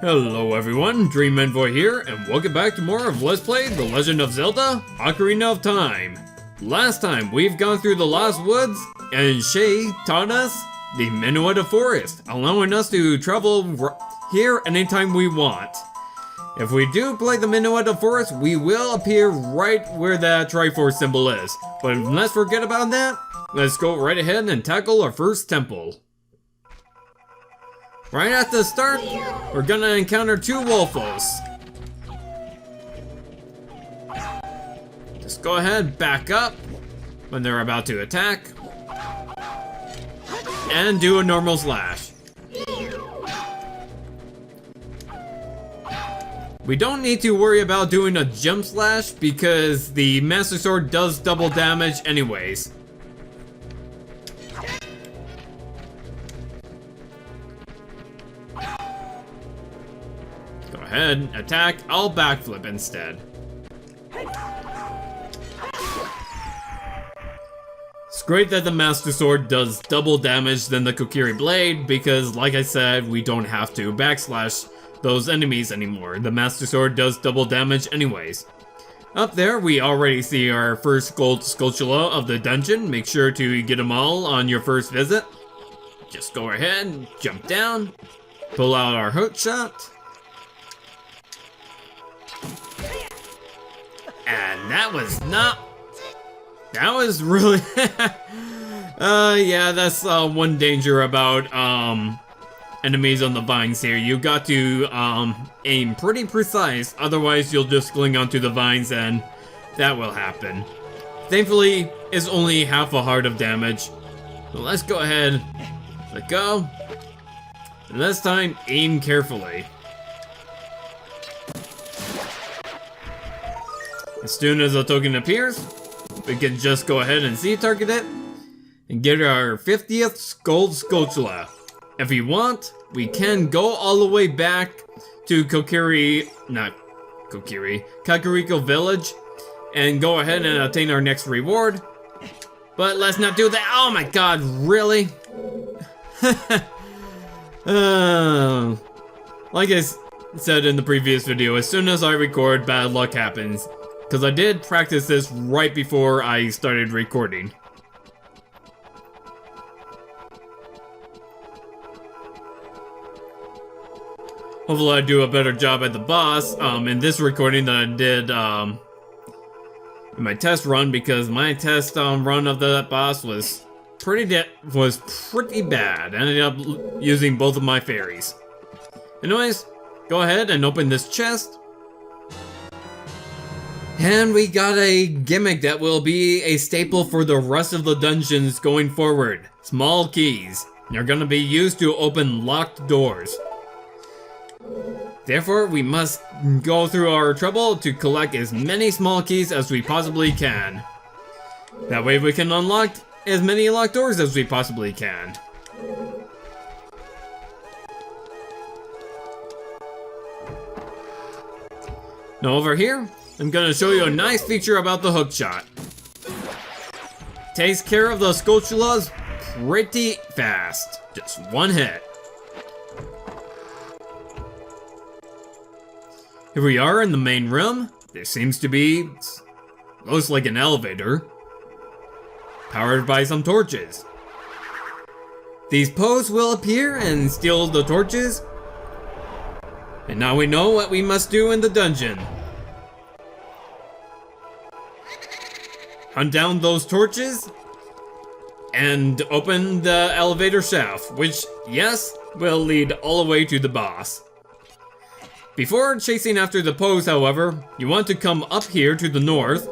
Hello everyone, Dream Envoy here, and welcome back to more of Let's Play The Legend of Zelda, Ocarina of Time. Last time, we've gone through the Lost Woods, and Shay taught us the Minuet Forest, allowing us to travel here anytime we want. If we do play the Minuet Forest, we will appear right where that Triforce symbol is. But let's forget about that, let's go right ahead and tackle our first temple. Right at the start, we're gonna encounter two Wolfos. Just go ahead, back up when they're about to attack, and do a normal slash. We don't need to worry about doing a jump slash because the Master Sword does double damage anyways. Go ahead, attack, I'll backflip instead. It's great that the Master Sword does double damage than the Kokiri Blade because, like I said, we don't have to backslash those enemies anymore. The Master Sword does double damage anyways. Up there, we already see our first Skulltula of the dungeon. Make sure to get them all on your first visit. Just go ahead, jump down, pull out our hookshot. And that was really, yeah, that's one danger about enemies on the vines here. You got to aim pretty precise, otherwise you'll just cling onto the vines and that will happen. Thankfully, it's only half a heart of damage. So let's go ahead, let go, and this time aim carefully. As soon as a token appears, we can just go ahead and Z-target it and get our 50th Skulltula. If we want, we can go all the way back to Kakariko Village and go ahead and obtain our next reward. But let's not do that. Oh my god, really? Like I said in the previous video, as soon as I record, bad luck happens. Because I did practice this right before I started recording. Hopefully I do a better job at the boss in this recording than I did in my test run, because my test run of that boss was pretty bad. I ended up using both of my fairies. Anyways, go ahead and open this chest. And we got a gimmick that will be a staple for the rest of the dungeons going forward. Small keys. They're gonna be used to open locked doors. Therefore, we must go through our trouble to collect as many small keys as we possibly can. That way we can unlock as many locked doors as we possibly can. Now over here, I'm gonna show you a nice feature about the hookshot. Takes care of the Skulltulas pretty fast. Just one hit. Here we are in the main room. There seems to be, looks like an elevator, powered by some torches. These posts will appear and steal the torches. And now we know what we must do in the dungeon. Hunt down those torches and open the elevator shaft, which, yes, will lead all the way to the boss. Before chasing after the pose, however, you want to come up here to the north,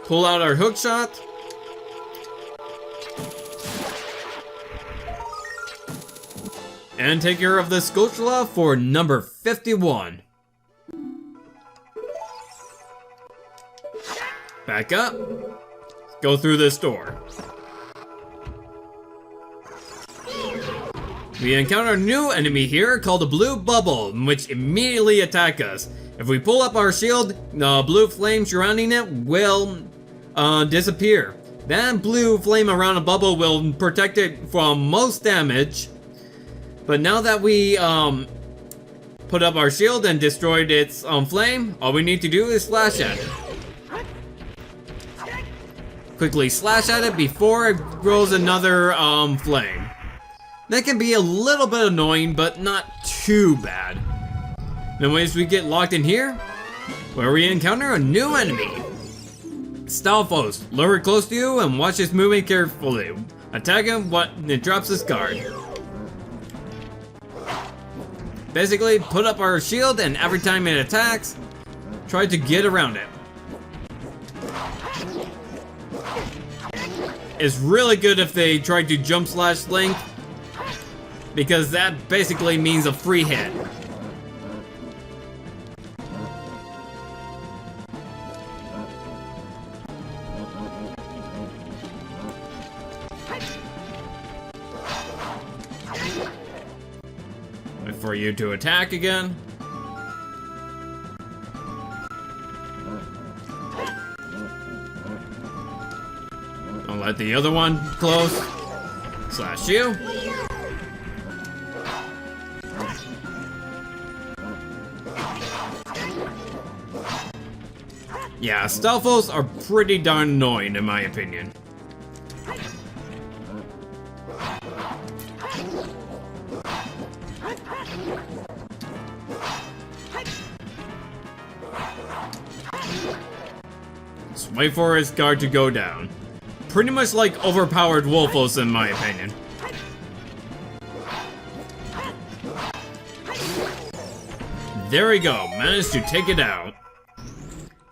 pull out our hookshot, and take care of the Skulltula for number 51. Back up, go through this door. We encounter a new enemy here called a blue bubble, which immediately attack us. If we pull up our shield, the blue flame surrounding it will disappear. That blue flame around a bubble will protect it from most damage. But now that we put up our shield and destroyed its flame, all we need to do is slash at it. Quickly slash at it before it grows another flame. That can be a little bit annoying, but not too bad. Anyways, we get locked in here, where we encounter a new enemy. Stalfos, lure it close to you and watch its movement carefully. Attack him when it drops his guard. Basically, put up our shield and every time it attacks, try to get around it. It's really good if they try to jump slash Link, because that basically means a free hit. Wait for you to attack again. I'll let the other one close. Slash you. Yeah, Stalfos are pretty darn annoying in my opinion. Just wait for his guard to go down. Pretty much like overpowered Wolfos in my opinion. There we go, managed to take it out.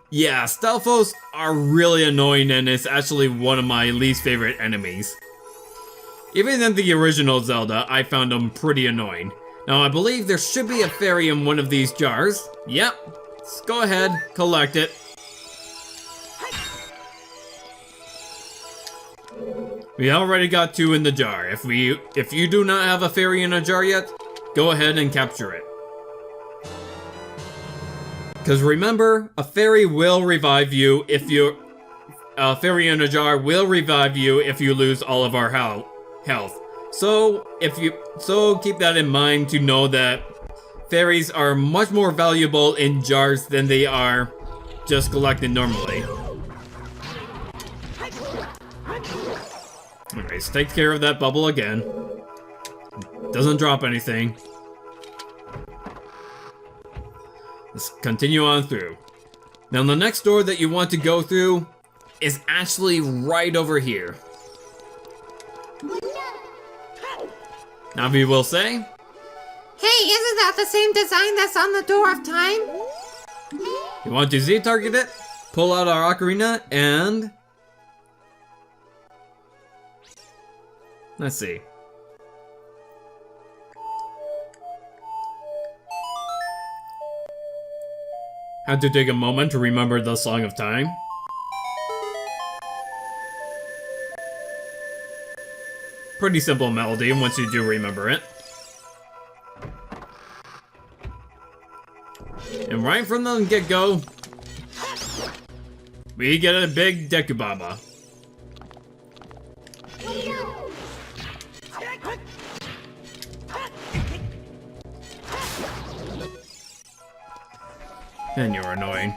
Yeah, Stalfos are really annoying and it's actually one of my least favorite enemies. Even in the original Zelda, I found them pretty annoying. Now I believe there should be a fairy in one of these jars. Yep, let's go ahead, collect it. We already got 2 in the jar. If you do not have a fairy in a jar yet, go ahead and capture it. Because remember, a fairy will revive you if a fairy in a jar will revive you if you lose all of our health. So keep that in mind to know that fairies are much more valuable in jars than they are just collected normally. Anyways, take care of that bubble again. Doesn't drop anything. Let's continue on through. Now the next door that you want to go through is actually right over here. Navi will say, "Hey, isn't that the same design that's on the Door of Time?" you want to Z-target it, pull out our Ocarina, and... let's see. Had to take a moment to remember the Song of Time. Pretty simple melody once you do remember it. And right from the get-go, we get a big Dekubaba. And you're annoying.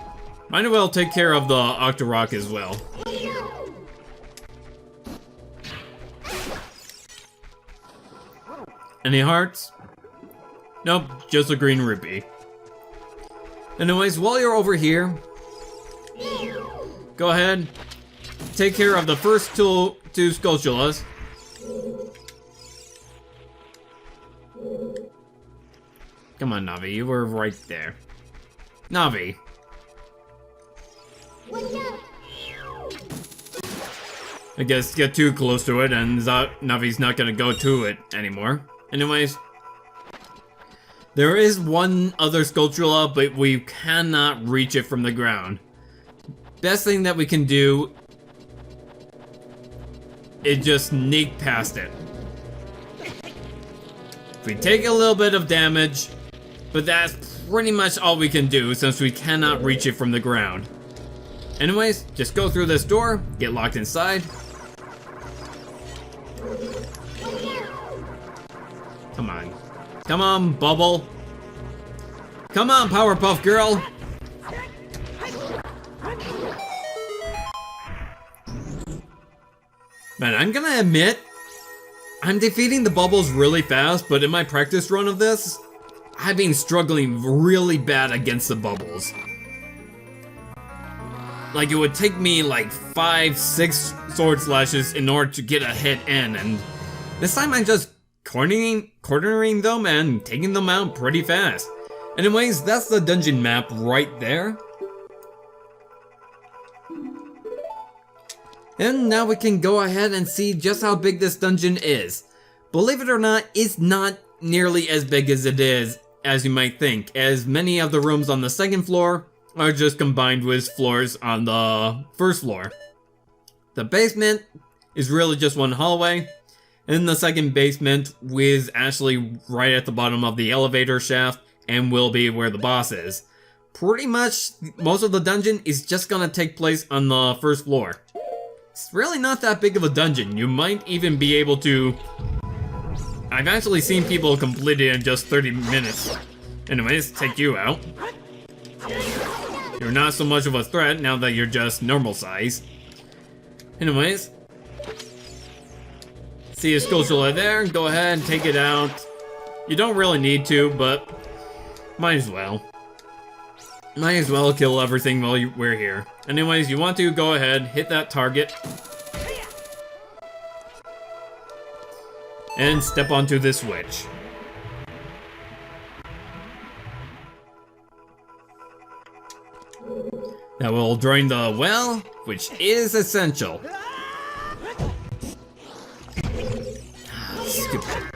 Might as well take care of the Octorok as well. Any hearts? Nope, just a green rupee. Anyways, while you're over here, go ahead, take care of the first two Skulltulas. Come on, Navi, you were right there. Navi. I guess get too close to it and Navi's not gonna go to it anymore. Anyways. There is one other Skulltula, but we cannot reach it from the ground. Best thing that we can do is just sneak past it. We take a little bit of damage, but that's pretty much all we can do since we cannot reach it from the ground. Anyways, just go through this door, get locked inside. Come on. Come on, Bubble. Come on, Powerpuff Girl! Man, I'm gonna admit, I'm defeating the bubbles really fast, but in my practice run of this, I've been struggling really bad against the bubbles. Like, it would take me like 5-6 sword slashes in order to get a hit in, and this time I'm just cornering them and taking them out pretty fast. Anyways, that's the dungeon map right there. And now we can go ahead and see just how big this dungeon is. Believe it or not, it's not nearly as big as it is as you might think, as many of the rooms on the second floor are just combined with floors on the first floor. The basement is really just one hallway, and the second basement is actually right at the bottom of the elevator shaft and will be where the boss is. Pretty much most of the dungeon is just gonna take place on the first floor. It's really not that big of a dungeon. You might even be able to... I've actually seen people complete it in just 30 minutes. Anyways, take you out. You're not so much of a threat now that you're just normal size. Anyways. See a Skulltula there, go ahead and take it out. You don't really need to, but might as well. Might as well kill everything while we're here. Anyways, you want to go ahead, hit that target. And step onto this switch. That will drain the well, which is essential. Stupid.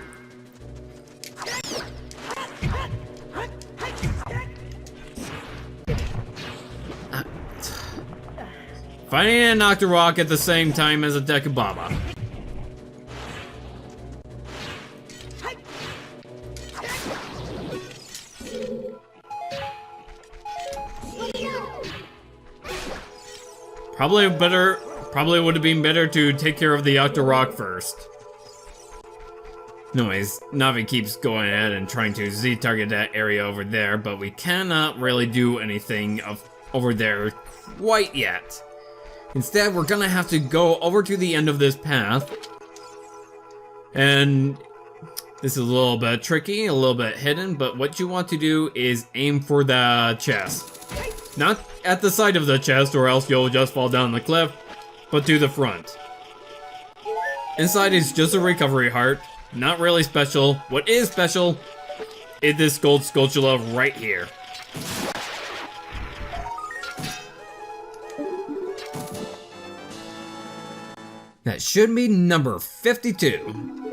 Finding an Octorok at the same time as a Dekubaba. Probably would have been better to take care of the Octorok first. Anyways, Navi keeps going ahead and trying to Z-target that area over there, but we cannot really do anything over there quite yet. Instead, we're gonna have to go over to the end of this path. And this is a little bit tricky, a little bit hidden, but what you want to do is aim for the chest. Not at the side of the chest, or else you'll just fall down the cliff, but to the front. Inside is just a recovery heart, not really special. What is special is this gold Skulltula right here. That should be number 52.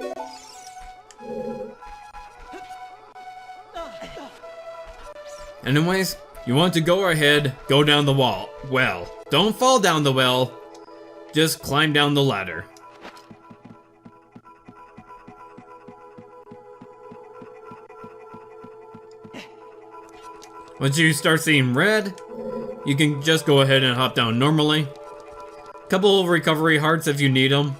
Anyways, you want to go ahead, go down the well. Don't fall down the well, just climb down the ladder. Once you start seeing red, you can just go ahead and hop down normally. Couple of recovery hearts if you need them.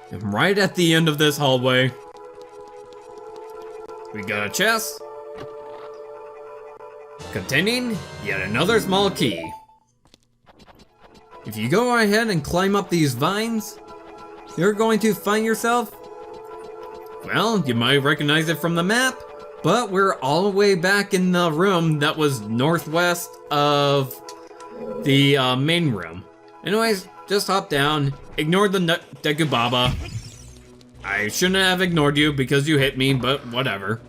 And right at the end of this hallway, we got a chest containing yet another small key. If you go ahead and climb up these vines, you're going to find yourself, well, you might recognize it from the map, but we're all the way back in the room that was northwest of the main room. Anyways, just hop down, ignore the Dekubaba. I shouldn't have ignored you because you hit me, but whatever.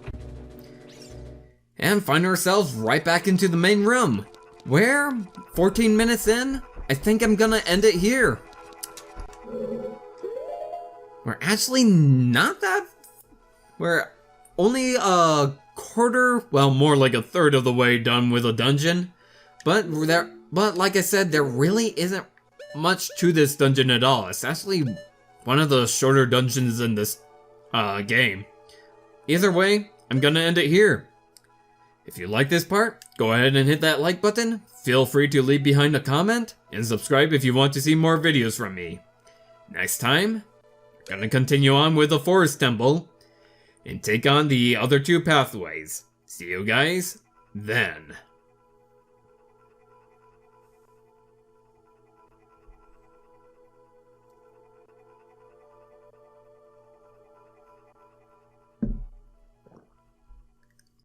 And find ourselves right back into the main room, where, 14 minutes in, I think I'm gonna end it here. We're actually not that... We're only a quarter, well, more like a third of the way done with a dungeon. But like I said, there really isn't much to this dungeon at all. It's actually one of the shorter dungeons in this game. Either way, I'm gonna end it here. If you like this part, go ahead and hit that like button. Feel free to leave behind a comment and subscribe if you want to see more videos from me. Next time, we're gonna continue on with the Forest Temple and take on the other two pathways. See you guys then.